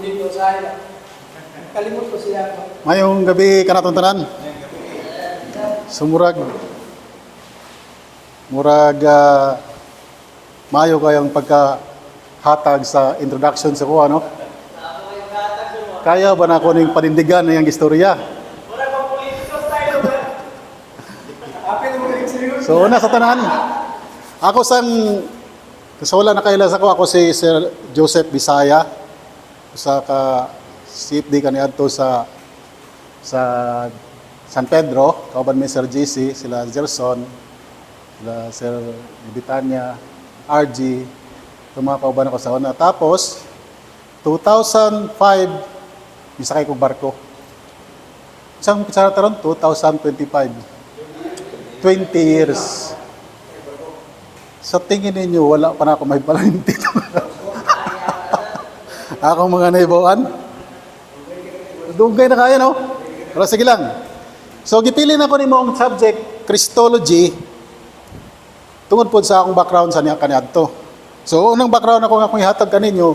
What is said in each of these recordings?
dito sa ila. Kalimot ko siya. Mayong gabi kanatong tanan. Sumurag mayo kayong pagkahatag sa introduction sa kuha, no? Kaya ba na ko ning panindigan na yung istorya? So una sa tanan, ako sa wala nakailas ako si Sir Joseph Bisaya, usa ka CFD kaniadto sa San Pedro, kauban mi Sir JC, sila Gerson, sila Sir Bitania, RG, mga kauban ako sa una. Tapos 2005 misakay ko barko. Isang pitsara taron 2025. 20 years. Sa tingin ninyo, wala pa na ako may palanin dito. Ako mga naibawan. Dugay na kaya, no? Pero sige lang. So, gipili na ko ni mong subject, Christology, tungod po sa akong background sa niya kaniadto. So, unang background ako nga kung ihatag kaninyo,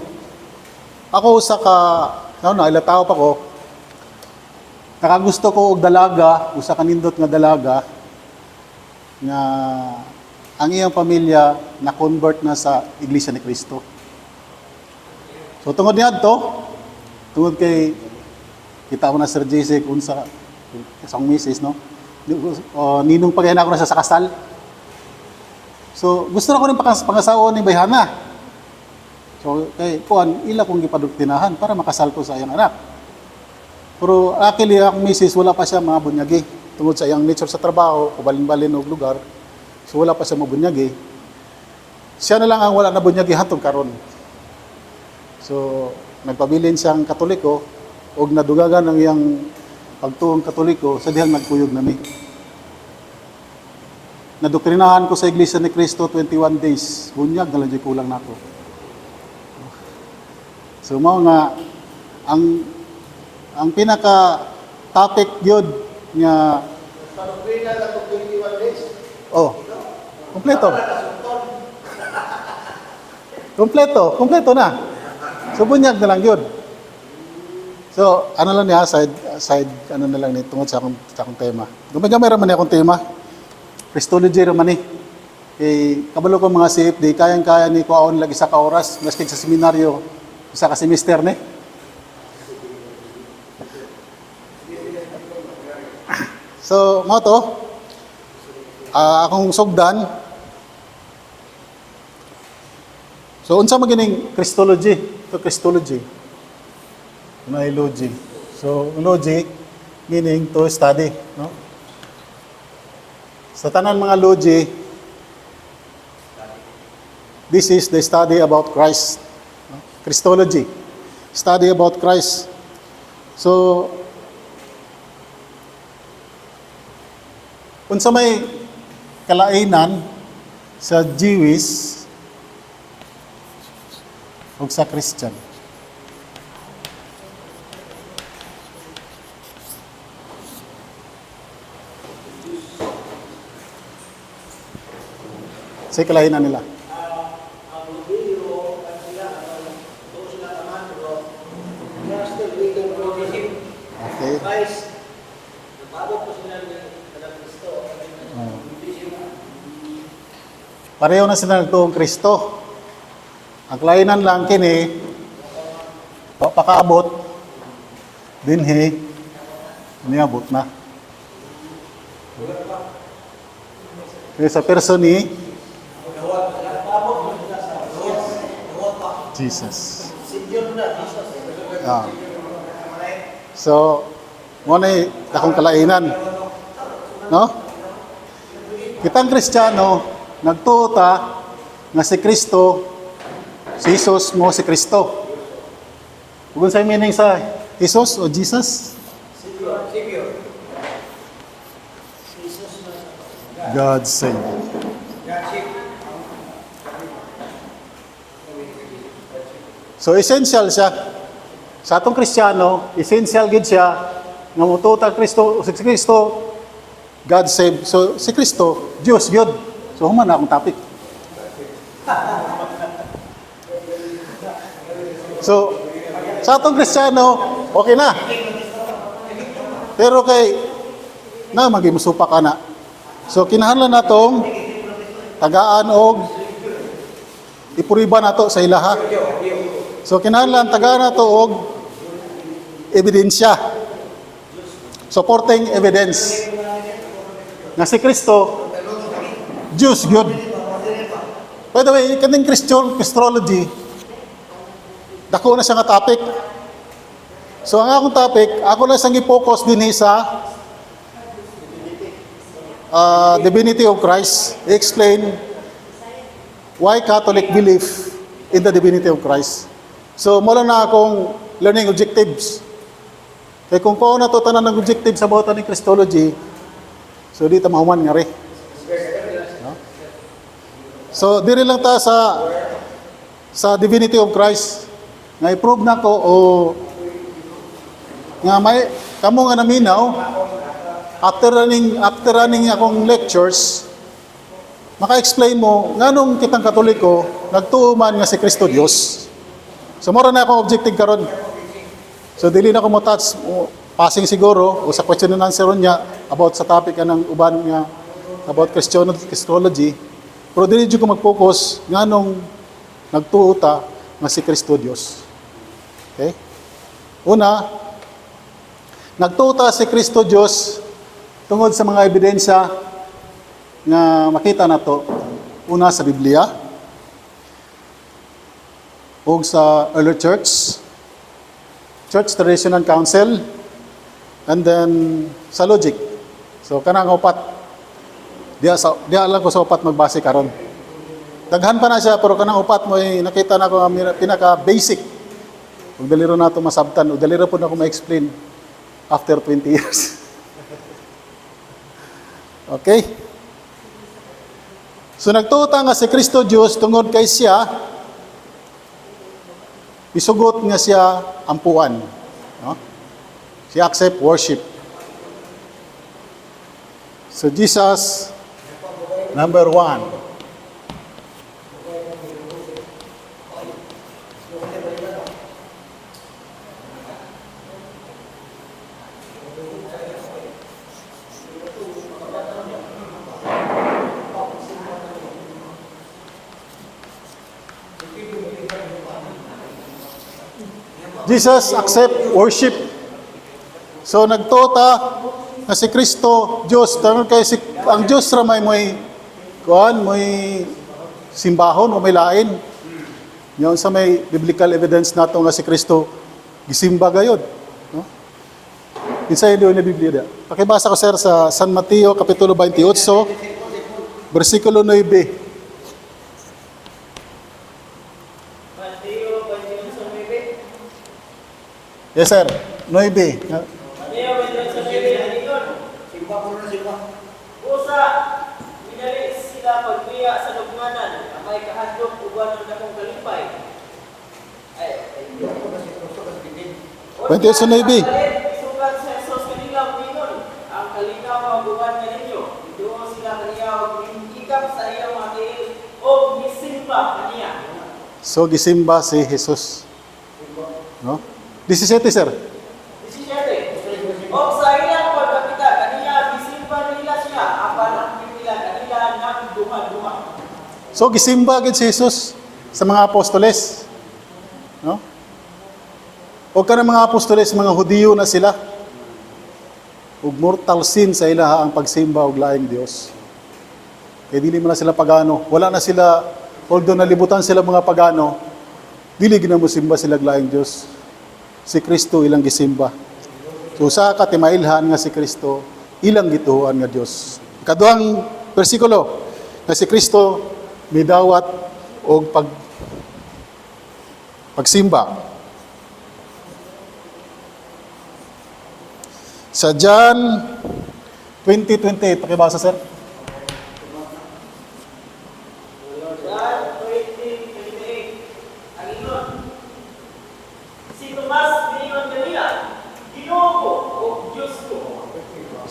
ako sa ilataw pa ko, nakagusto ko og dalaga, usa kanindot nga dalaga, nga ang iyang pamilya na-convert na sa Iglesia ni Cristo. So tungod niadto, tungod kay kita ko na Sir JC kung sa isang misis, no? Ninong pagyan ako na sa kasal. So gusto na ko rin pangasaon ni Bayhana. So kay kuan ila kong gipaduktinahan para makasal ko sa iyang anak. Pero actually akong misis wala pa siya mga bunyagi. Tungod sa iyang nature sa trabaho, kubalin-balin og lugar. So wala pa siya mabunyagi. Siya na lang ang wala na bunyagi hantong karon. So nagpabilin siyang Katoliko og nadugagan ang iyang pagtuong Katoliko sa dihang nagkuyog nami. Nadoktrinahan ko sa Iglesia ni Cristo 21 days. Bunyag na lang kulang nako. So mao nga ang pinaka topic gyud nga Doktrina lang kung 21 days. oh, kompleto. Kompleto na. So bunyag na lang yun. So, ano lang niya, side ano na lang ni tungod sa akong tema. Gamay-gamay raman ni akong tema. Christology raman ni. Kay kabalo ko mga CFD, kayang-kaya ni kuaon lagi sa ka oras, maski sa seminaryo, isa ka semester ni. So, mo to, akong sugdan. So, unsa magining Christology? Ito Christology. May logic. So, logic, meaning to study. No? Sa tanan mga logic, this is the study about Christ. No? Christology. Study about Christ. So, unsa may kalainan sa Jewish ug sa Christian. Sa kalainan nila. Ang Judeo at sila, doon sila naman, pero they are still waiting for him. Okay. Guys, bago po sila ng Kristo. Pareho na sila nagtuong Kristo. Ang kalainan lang kini pakaabot dinhi niabot na. Kaya sa person ni Jesus. So, mo na akong kalainan. No? Kitang Kristiyano, nagtuota nga si Kristo, si Jesus mo si Kristo. Kung sa meaning sa Jesus o Jesus? Savior. God save. So essential siya. Sa atong Kristiyano, essential gid siya nga mututa Kristo, si Kristo, God save. So si Kristo, Diyos gyud. So human na akong topic. So Sa atong Kristiyano, okay na. Pero kay na maging musupa ka na. So kinahanglan natong tagaan og ipuriba nato sa ilaha. So kinahanglan tagaan nato og ebidensya. Supporting evidence. Nga si Kristo Diyos gyud. By the way, kaning Christology, dako na siya nga topic. So ang akong topic, ako na siyang i-focus din sa divinity of Christ. I-explain why Catholic believe in the divinity of Christ. So mo lang na akong learning objectives. Kaya kung kung na to tanan ng objective sa bawat ni Christology, so di ta mahuman nga rin. No? So diri lang ta sa divinity of Christ nga i-prove na ko o nga may kamo nga naminaw after running akong lectures maka-explain mo nganong kitang Katoliko nagtuuman nga si Kristo Dios. So mora na akong objective karon. So dili na ko mo touch passing siguro o sa question and answer niya about sa topic ng uban nga about Christology. Pero dili jud ko mag-focus nganong nagtuo ta nga si Kristo Dios. Okay? Una, nagtuo ta si Kristo Dios tungod sa mga ebidensya nga makita nato. Una sa Biblia o sa early church tradition and council, and then sa logic. So kanang upat diya lang ko sa upat magbase karon. Daghan pa na siya pero kanang upat mo nakita na ko nga pinaka basic. Ug daliro nato masabtan, ug daliro po na ko ma-explain after 20 years. Okay? So nagtuta nga si Kristo Dios tungod kay siya isugot nga siya ampuan. No? Siya accept worship. So Jesus, number 1. Jesus accept worship. So nagtota nga si Kristo Dios tungod kay ang Dios ra may simbahon o may lain. Yon sa may biblical evidence nato nga si Kristo gisimba gayud, no? Insay do ni Biblia da. Pakibasa ko sir sa San Mateo kapitulo 28 bersikulo 9. Yes, sir. 9. Usa, minali sila pagbiya sa lugnanan, ang may kahadlok uban ng dakong kalipay. Pwede sa 9. Sugat sa Jesus kanila mingon, ang kalinaw ang uban nga ninyo. Doon sila kaniya ikap sa iyang mga tiil o gisimba kaniya. So gisimba si Jesus. No? 17, sir. 17. O sa ilang pagkakita, kaniya gisimba nila siya, apan ang nila kanila nang duha-duha. So gisimba gid si Jesus sa mga apostoles. No? O kanang mga apostoles, mga Hudiyo na sila. Ug mortal sin sa ilaha ang pagsimba og laing Dios. Kay dili man na sila pagano. Wala na sila, although nalibutan sila mga pagano, dili ginamusimba sila og laing Dios. Si Kristo ilang gisimba. So sa katimailhan nga si Kristo ilang gituan nga Dios. Kaduhang bersikulo nga si Kristo midawat og pagsimba. Sa John 20:28, pakibasa sir.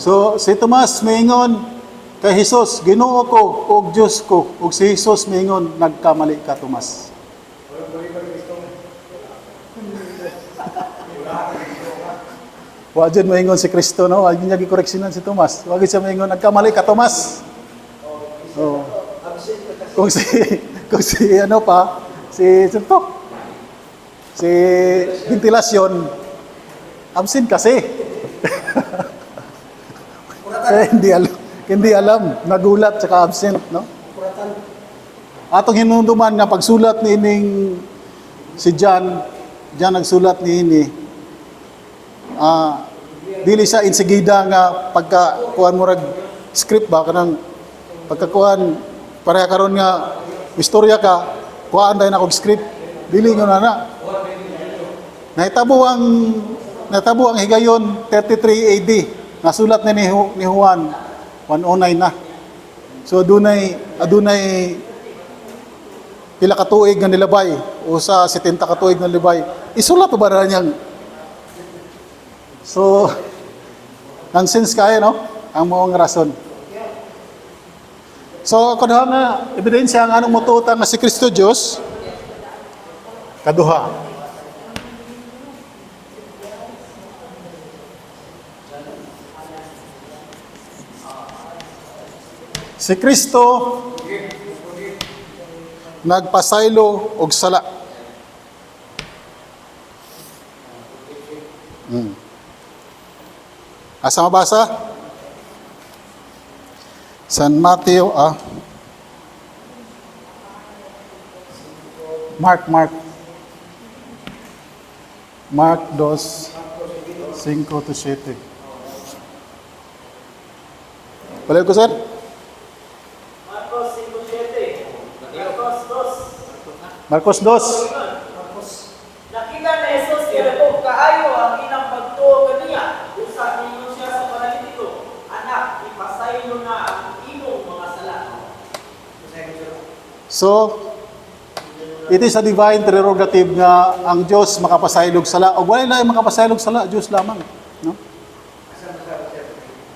So, si Tomas maingon kay Jesus, Ginoo ko ug Dios ko. Ug si Jesus maingon, nagkamali ka, Tomas. Wa dyan maingon si Kristo, no? Wag niya gikoreksinan si Tomas. Wag siya maingon, nagkamali ka, Tomas. Oh. Absent ka kasi. Kung si ano pa, si ventilasyon, absent kasi. Kaya hindi alam, nagulat saka absent, no? Kuratan. Atong hinunduman nga pagsulat ni ining si John nagsulat ni ini. Dili siya insigida nga pagka kuan mo rag script ba kanang pagkakuan pareha karon nga istorya ka kuan dai na kog script dili nga na nahitabo ang higayon 33 AD nasulat ni Juan 109 na so adunay pila ka tuig nga nilabay o sa 70 ka tuig nga nilabay isulat ba ra niyang so nonsense kaya no ang maong rason so kaduha nga ebidensya ang anong motuotan nga si Kristo Dios kaduha si Kristo nagpasaylo og sala. Asa mabasa? San Mateo, Mark 2:5-7. Balik ko, sir? Marcos 2. Nakita ni Jesus kaya kaayo ang inang pagtuo kaniya. Usa ninyo siya sa paralitiko. Anak, ipasaylo na ang imong mga sala. So, it is a divine prerogative nga ang Diyos makapasaylog sala. O wala na makapasaylog sala, Diyos lamang. No?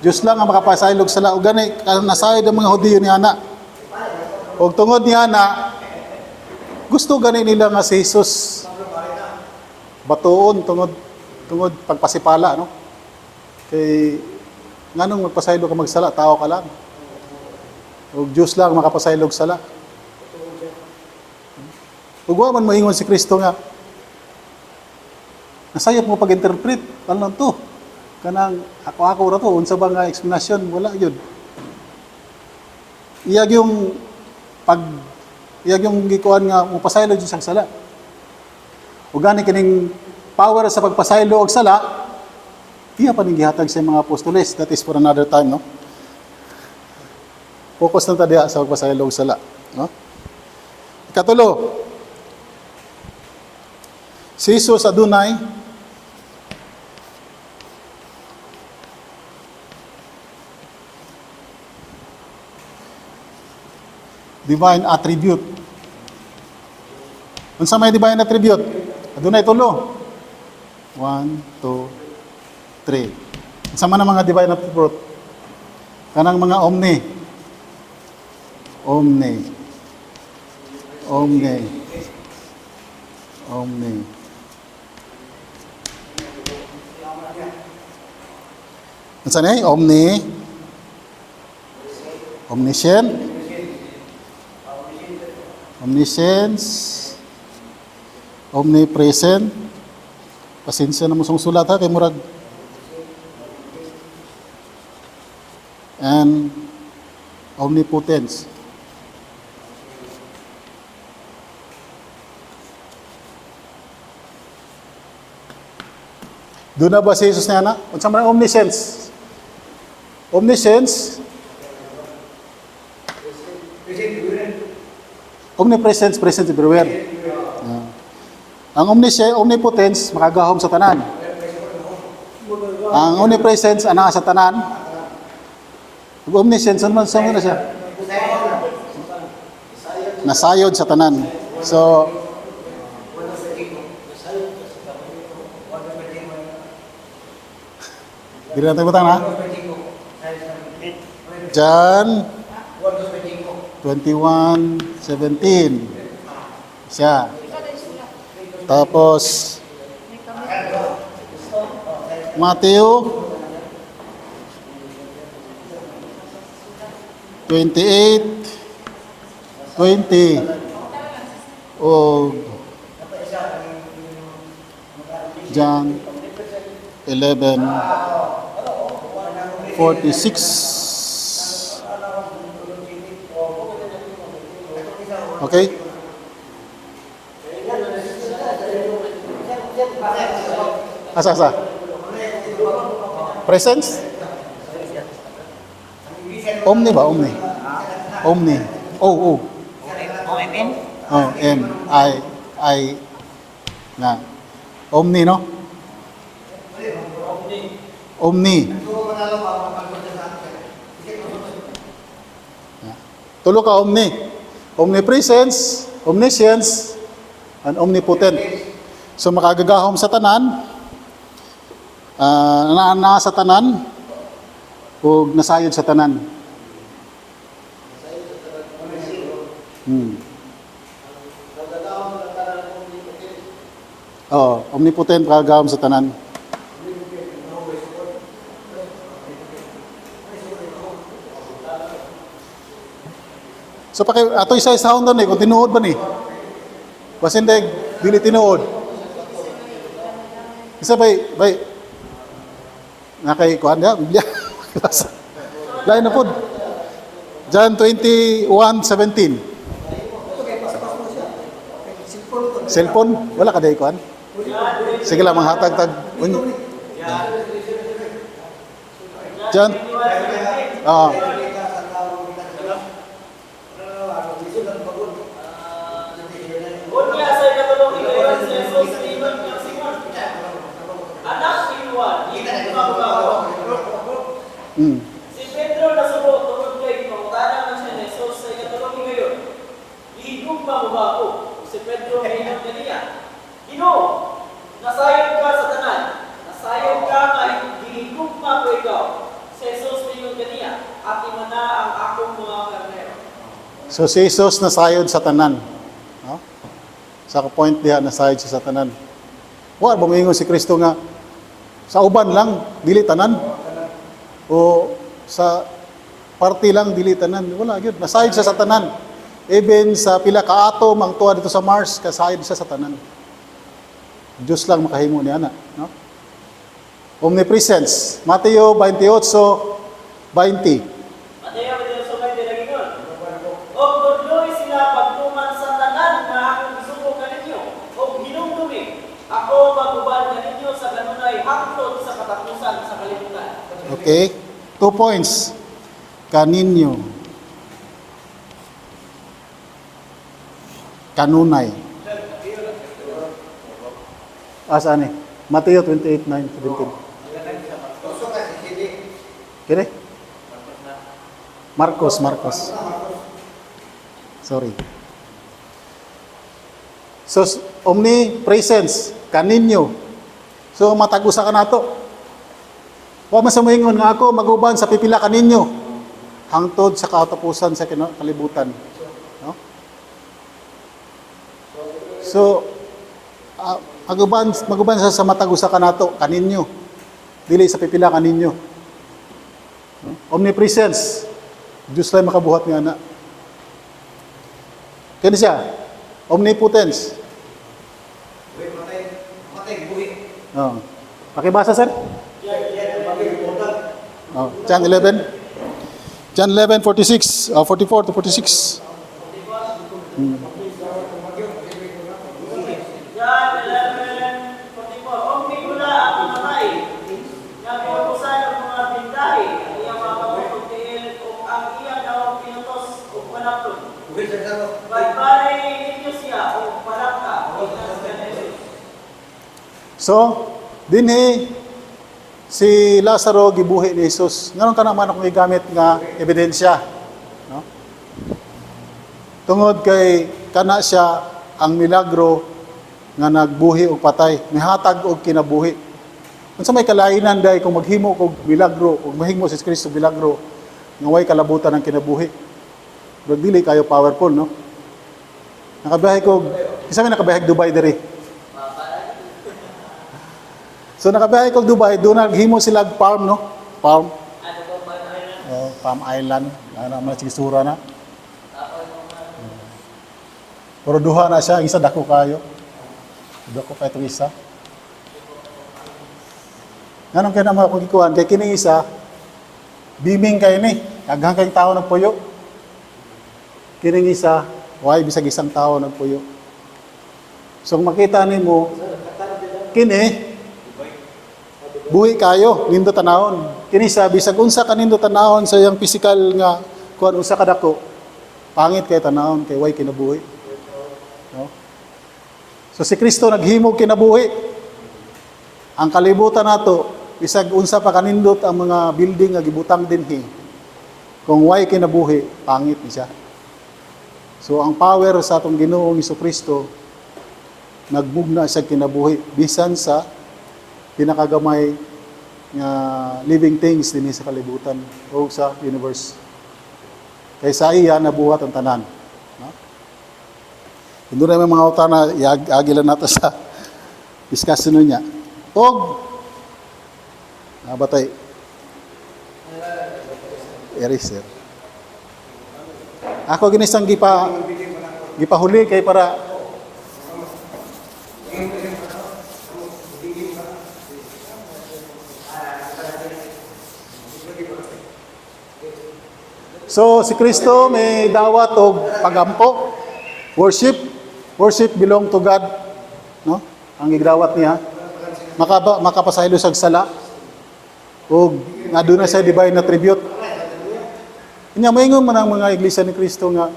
Diyos lang ang makapasaylog sala. O gani, nasayod ang mga Hudiyo ni Ana. O tungod ni Ana, gusto gani nila nga si Jesus batuon tungod pagpasipala no kay nganong magpasaylo ka magsala tao ka lang ug Dios lang makapasaylog sala ug wa man moingon si Kristo nga nasayop mo pag-interpret ano to kanang ako ra to unsa ba nga explanation wala gyud iyag yung gikuan nga mapasaylo jud sa sala. Ug gani kining power sa pagpasaylo og sala, iya pa ning gihatag sa mga apostoles. That is for another time, no? Focus na ta diha sa pagpasaylo og sala, no? Ikatulo. Si Jesus adunay divine attribute. Unsa may divine attribute? Adunay tulo. 1, 2, 3. Unsa man ang mga divine attribute? Kanang mga omni. Unsa ni? Omniscience, omnipresent. Pasensya na mo sa sulat ha, kay murag. And omnipotence. Doon na ba si Jesus na na? Unsa man ang omniscience? Omnipresence, present everywhere. Ang omnipotence, makagahom sa tanan. Ang omnipresence, ana sa tanan. Ang omniscience, ano man na siya? Nasayod sa tanan. So, dili natin butang ha? John 21:17. Siya. Tapos Mateo 28, 20, o John 11, 46. Okay? Asa? Presence? Omni ba? Omni. Omni. O. OMN? Oh, M. I. Na. Omni, no? Omni. Tulo ka omni. Omnipresence, omniscience, and omnipotent. So makagagahom sa tanan, naa sa tanan, o nasayod sa tanan. Omnipotent makagagahom sa tanan. So ato isa-isahon doon kung tinuod ba ni? Wasindeg, dili tinuod. Isa bay, nakay kuan ya, Biblia. Lain na pod. John 21:17. Cellphone, wala ka day kuan? Sige lang manghatag-tag. John. Unya sa katulong ngayon si Jesus Stephen ng Simon. Anak ni Juan, hindi mababago. Si Pedro nasubo tungod kay pangutana man siya ni Jesus sa katulong ngayon. Higug mababago. Si Pedro ay nang kaniya. Ginoo, nasayod ka sa tanan. Nasayod ka kay higug ma ko ikaw. Si Jesus mingon kaniya, ati man na ang akong mga karnero. So si Jesus nasayod sa tanan. No? Sa point diha nasayod siya sa tanan. Wa ba moingon si Kristo nga sa uban lang dili tanan? O sa party lang dili tanan? Wala gyud, nasayod siya sa tanan. Even sa pila ka atom ang tuwa dito sa Mars, kasayod siya sa tanan. Diyos lang makahimo niya na, no? Omnipresence, Mateo 28:20. Mateo 28:20 lagi nun. Og tudloy sila pagtuman sa tanan nga akong gisugo kaninyo. Og hinumdumi, ako maguban kaninyo sa kanunay hangtod sa katapusan sa kalibutan. Okay? 2 points. Kaninyo. Kanunay. Saan eh? Mateo 28:9-17. Kini? Marcos. Sorry. So, omnipresence, kaninyo. So, matag-usa ka nato. Wa man sa moingon nga ako maguban sa pipila kaninyo hangtod sa katapusan sa kalibutan. No? So, maguban sa matag-usa ka nato kaninyo. Dili sa pipila kaninyo. No? Omnipresence. Diyos lang makabuhat nga na. Kani siya? Omnipotence. Oh. Pakibasa, sir? Oh, John 11. John 11:46, 44-46. John 11:44. Omni gula ang matay. Nga pinutusan ang mga bindahi. Ang iyang mga pagpapagtiil o ang iyang nawang pinutos o panapton. Pagparay ninyo siya o panapta. So, dinhi si Lazaro gibuhi ni Jesus. Ngaron ka naman akong igamit nga ebidensya, no? Tungod kay kana siya ang milagro nga nagbuhi og patay, mihatag og kinabuhi. Unsa may kalainan day kung maghimo og milagro ug mahimo si Kristo milagro nga way kalabutan ang kinabuhi. Pero dili kayo powerful, no? Nakabiyahe ko, isa may nakabiyahe Dubai diri. So nakabiyahe ko Dubai, doon naghimo sila farm, no? Farm. Ano ba ba na yun? Oh, Palm Island. Ano naman sigsura na. Pero duha na siya, isa dako kayo. Dako kayo itong isa. Ganun kaya naman akong ikuhan. Kaya kini isa, biming kayo ni. Aghang kayong tao ng puyo. Kining isa, why bisag isang tao ng puyo. So kung makita ni mo, kini, buhi kayo, nindo tanahon. Kini sa bisag unsa ka nindo tanahon sa iyang physical nga kuan unsa ka dako. Pangit kay tanahon kay way kinabuhi. No? So si Kristo naghimog kinabuhi. Ang kalibutan nato bisag unsa pa kanindot ang mga building nga gibutang dinhi. Kung way kinabuhi, pangit ni siya. So ang power sa atong Ginoong Hesukristo nagmugna sa kinabuhi bisan sa pinakagamay nga living things dinhi sa kalibutan o sa universe. Kaysa iya nabuhat ang tanan. No? Hindi na may mga utana, iagilan nato sa discussion niya. Og batay. Eraser. Ako ginisang gipahuli kay para So si Kristo may dawat og pagampo, worship. Worship belong to God, no? Ang gidawat niya makapasaylo sa sala ug aduna sa divine na tribute. Inya maingon man ang mga iglesia ni Kristo nga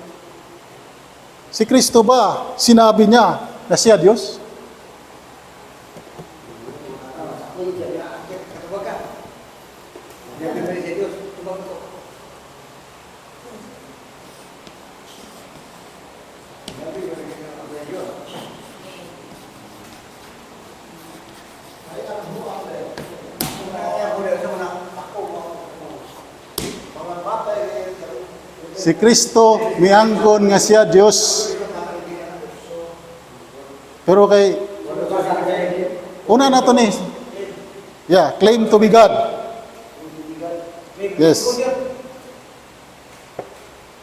si Kristo ba sinabi niya na siya Diyos? Si Kristo miangkon nga siya Dios. Pero kay una na to ni. Yeah, claim to be God. Yes.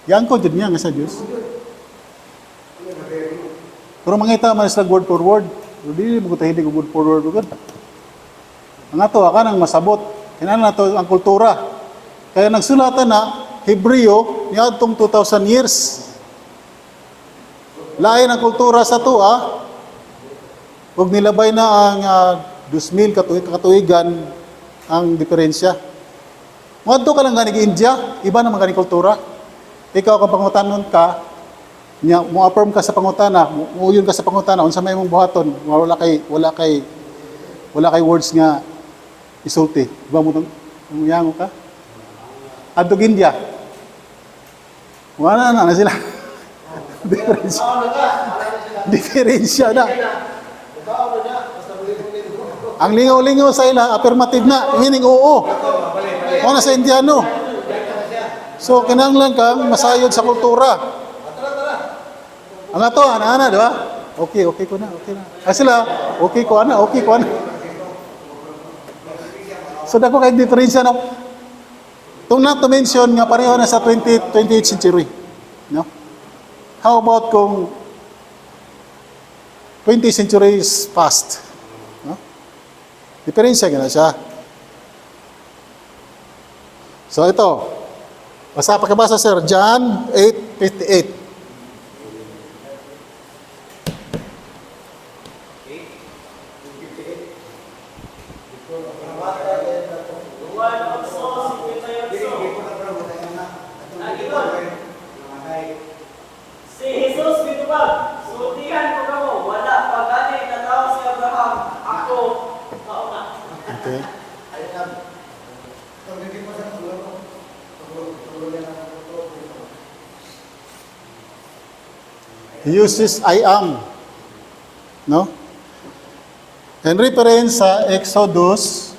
Yangkon jud niya nga siya Dios. Pero mangita man sa word for word. Dili mo ko hindi word for word ugod. Ang ato ka nang masabot. Kinahanglan nato ang kultura. Kaya nagsulatan na Hebreo niadtong 2,000 years. Lain ang kultura sa tuwa. Ug nilabay na ang 2,000 katuigan ang diferensya. Ngadto ka lang ganig India, iba naman ganing kultura. Ikaw kung pangutanon ka, nya mo affirm ka sa pangutana, muyon ka sa pangutana unsa may imong buhaton, wala kay words nga isulti. Iba mo tong muyango ka. Adtog India. Wala na sila. Diferensya na. Ang lingaw-lingaw sa ila, affirmative na, meaning oo. Wala sa Indiano. So, kinahanglan kang masayod sa kultura. Ang ato, ana, di ba? Okay ko na. Sila, okay ko na. So, dako kay diferensya na. Itong not to mention nga pareho na sa 28th century. No? How about kung 20 centuries past? No? Diferensya gina siya. So ito, basta pakibasa sir, John 8:58. Si Jesus bitubag, sultihan ko kamo, wala pa gani na tao si Abraham, ako mauna. Okay. He uses I am. No? And reference sa Exodus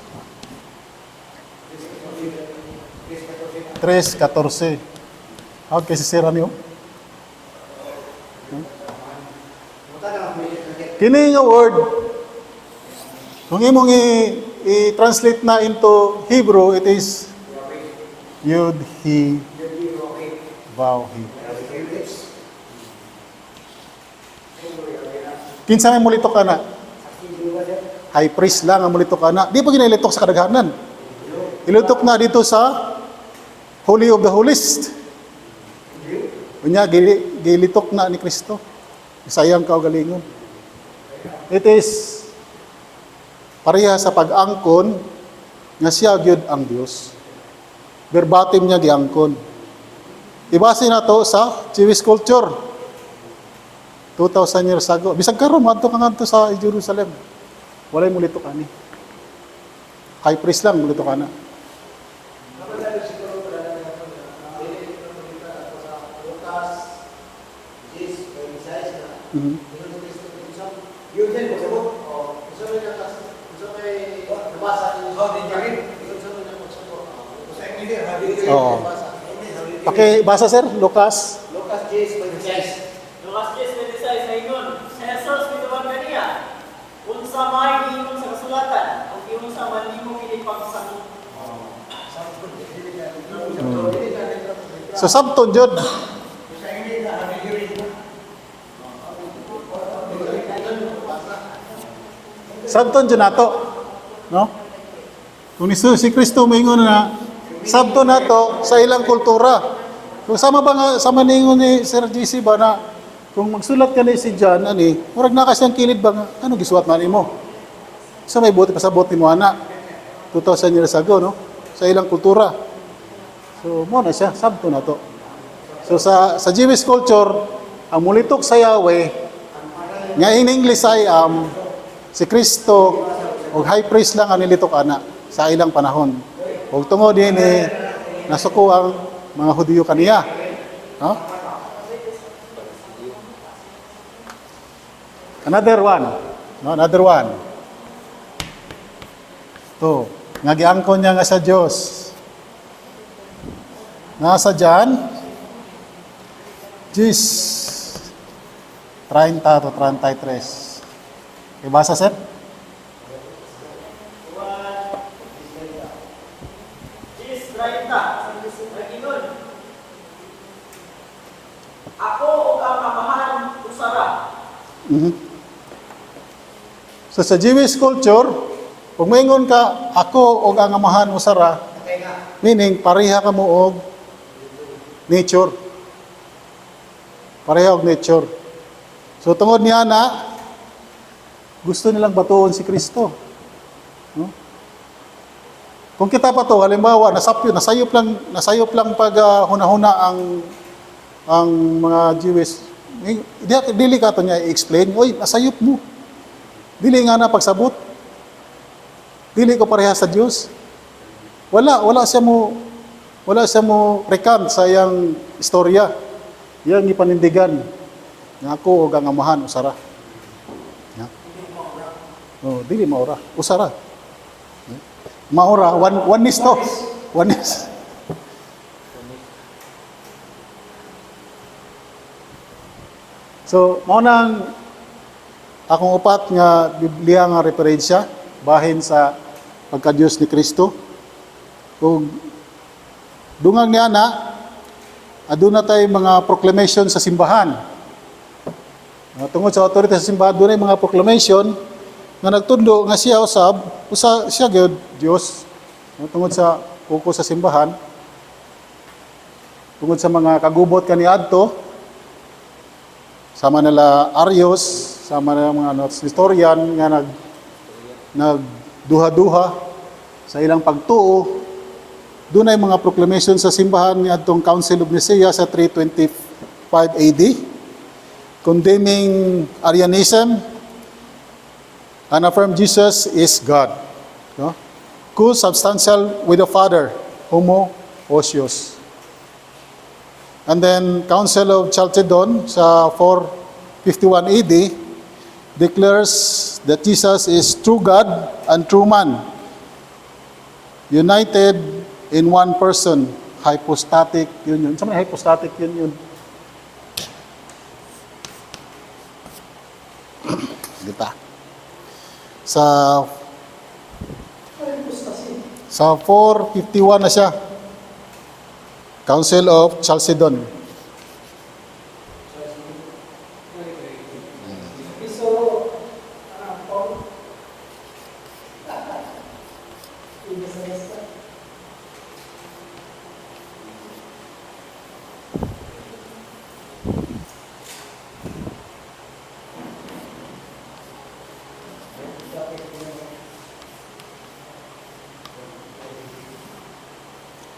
3:14. How kasi sira niyo? Kini nga word Kung imong i-translate na into Hebrew, it is Yud, He, Vav, He. Kinsa may mulito ka na? High priest lang ang mulito ka na. Di pa ginilitok sa kadaghanan. Ilitok na dito sa Holy of the Holiest. Unya, gilitok na ni Kristo. Isayang kaugalingon. It is pareha sa pag-angkon nga siya gyud ang Dios. Verbatim niya giangkon. Ibase na to sa Jewish culture. 2,000 years ago. Bisag karon madto ka ngadto sa Jerusalem. Walay mulito ka ni. High priest lang mulito ka na. Mhm. Yun din, magsabot. Gusto mo yung nabasa niyo. Gusto mo yung magsabot. Oo. Pakibasa sir, Lucas. Lucas 10:26. Lukas 10:26 sa ingon, sa Jesus mituban kaniya, unsa may giingon sa kasulatan, ug unsa man nimo kini pagsamot. So sabton jud. Sabton jud nato. No? Kung si Kristo moingon na sabton nato sa ilang kultura. Kung sama ba nga sama ningon ni Sir GC ba na kung magsulat ka ni si John ani, murag na kasang kilid ba nga ano gisulat man nimo? So may buti pasabot nimo ana. 2,000 years ago no sa ilang kultura. So mo na siya sabton nato. So sa Jewish culture, ang mulitok sa Yahweh nga in English ay si Kristo o high priest lang ang nilitok ana sa ilang panahon. Ug tungod din nasuko ang mga Hudiyo kaniya. No? Another one. No, another one. To, nga giangkon niya nga sa Dios. Nasa John 30 to 33. Ibasa sir? Jis 30, nagingon, ako ug ang amahan usara. Mhm. So sa Jewish culture, kung maingon ka, ako o ang amahan mo sara, meaning pareha ka mo og nature. Pareha og nature. So tungod niya na, gusto nilang batuon si Kristo. No? Kung kita pa to, halimbawa, nasayop lang pag hunahuna ang mga Jewish, dili ka to niya i-explain, oy, nasayop mo. Dili nga na pagsabot. Dili ko pareha sa Dios. Wala siya mo recount sa iyang istorya. Iyang ipanindigan nga ako o ang amahan usara. Yeah. Oh, dili maura, usara. Maura, oneness to. Oneness. So, mao nang akong upat nga Biblia nga referensya bahin sa pagka-Diyos ni Kristo. Kung dungag niya na, aduna tay mga proclamation sa simbahan. Tungod sa authority sa simbahan, doon ay mga proclamation nga nagtundo nga siya siya gyud Dios. Tungod sa kuko sa simbahan, tungod sa mga kagubot kaniadto, sama nila Arios, sama nila mga historian nga nagduha-duha sa ilang pagtuo. Doon ay mga proclamation sa simbahan ni adtong Council of Nicaea sa 325 AD condemning Arianism and affirm Jesus is God. No? Co-substantial with the Father, homoousios. And then Council of Chalcedon sa 451 AD declares that Jesus is true God and true man, united in one person, hypostatic union. Sa mga hypostatic union? Dita. Sa Sa 451 na siya. Council of Chalcedon.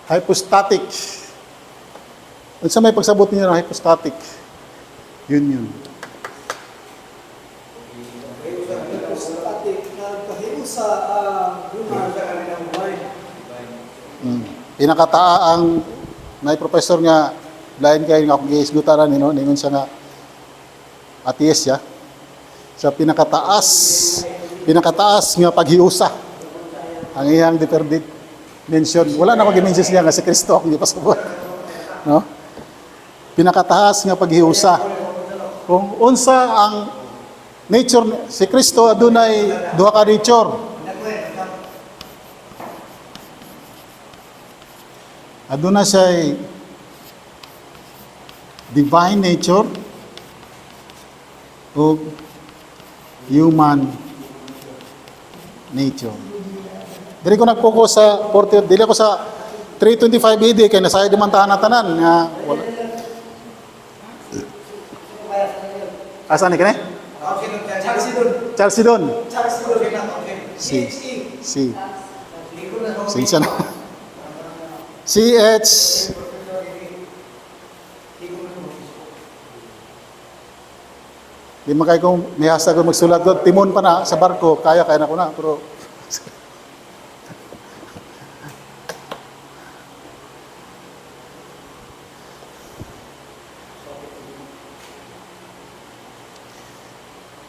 Hypostatic. Ano sa may pagsabot niyo ng hypostatic? Yun. Pinakataa ang may professor nga lain kayo nga kung giisgutaran ningon siya nga atheist ya. Sa pinakataas nga paghiusa ang iyang dimension. Wala na mag-dimension niya nga si Kristo ang ipasabot. No? Pinakataas nga paghiusa. Kung unsa ang nature si Kristo adunay duha ka nature. Aduna siya divine nature o human nature. Dili ko nag-focus sa 40, dili ako sa 325 AD kay nasaya dimantahan na tanan nga wala. Asa ni kani? Chalcedon. Si. Sinsya na. CH di makay kong may hasta ko magsulat doon, timon pa na sa barko, kaya na ko na, pero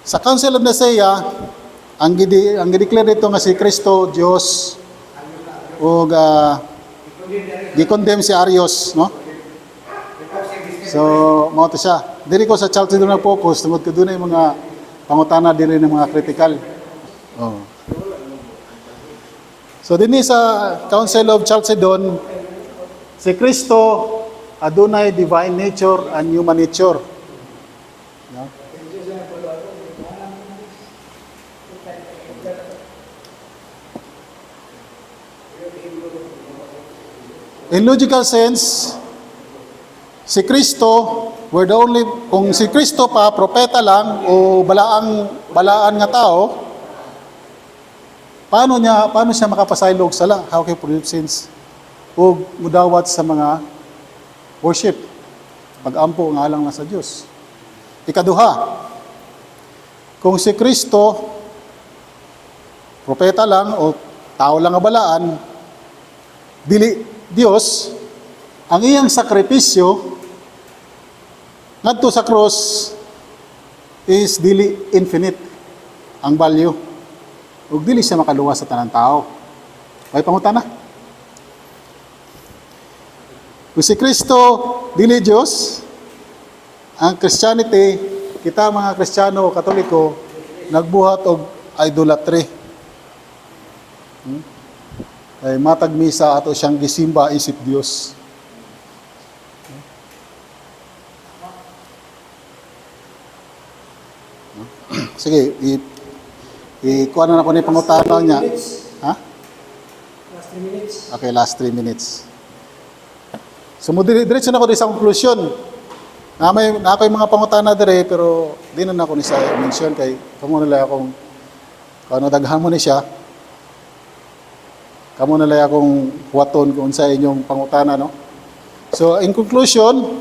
sa Council of Nicaea, ang gideclare dito nga si Kristo Dios o gi-condemn si Arius, no? So, mao to siya. Diri ko sa Chalcedon na focus tungod ko dunay mga pangutana diri ng mga critical. Oh. So dinhi sa Council of Chalcedon, si Kristo adunay divine nature and human nature. No? In logical sense, si Kristo were the only, kung si Kristo pa, propeta lang o balaan nga tao, paano siya makapasaylog sala? How can he produce sins? O mudawat sa mga worship, pag-ampo ng alang na sa Diyos. Ikaduha, kung si Kristo, propeta lang o tao lang nga balaan, dili Diyos, ang iyang sakripisyo ngadto sa cross is dili infinite ang value. Ug dili siya makaluwas sa tanang tao. May pangutana. Kung si Kristo dili Diyos, ang Christianity, kita mga Kristiyano o Katoliko, nagbuhat og idolatry. Ay matag misa ato siyang gisimba isip Dios. Sige, kuha na ko ni pangutana niya. Ha? Last 3 minutes. Okay, last 3 minutes. So, diretso na ko sa conclusion. Na may mga pangutana dire pero di na ako ni sa mention kay kamo nila akong kung daghan mo ni siya. Kamo nila akong huwaton kung sa inyong pangutana, no? So, in conclusion,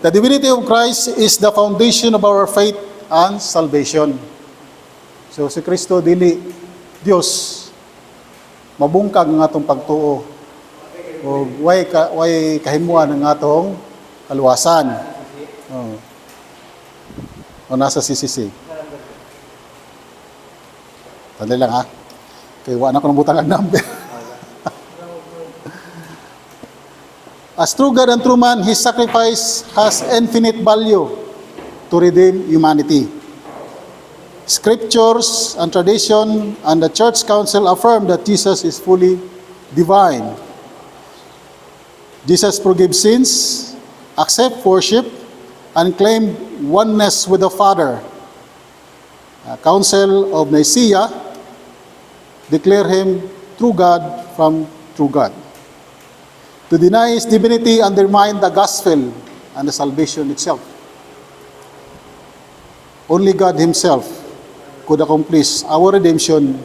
the divinity of Christ is the foundation of our faith and salvation. So, si Kristo dili Dios, mabungkag ng atong pagtuo o way kahimuan ng atong kaluwasan. O nasa CCC. Tanda lang ha. Kaya wala ko ng butang ang number. As true God and true man, His sacrifice has infinite value to redeem humanity. Scriptures and tradition and the church council affirm that Jesus is fully divine. Jesus forgives sins, accepts worship, and claimed oneness with the Father. Council of Nicaea declare him true God from true God. To deny his divinity undermine the gospel and the salvation itself. Only God himself could accomplish our redemption.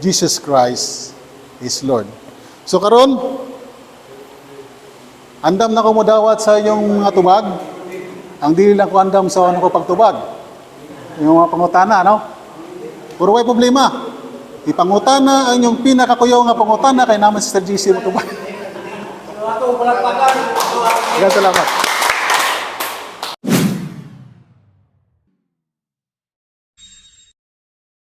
Jesus Christ is Lord. So karon, andam na ko mo dawat sa inyong mga tubag. Ang dili lang ko andam sa ano ko pagtubag. Yung mga pangutana, no? Puro way problema. Ipangutana ang inyong pinakakuyaw nga pangutana kay naman si Sir GC mo tubag. Ato palagpagan. Salamat.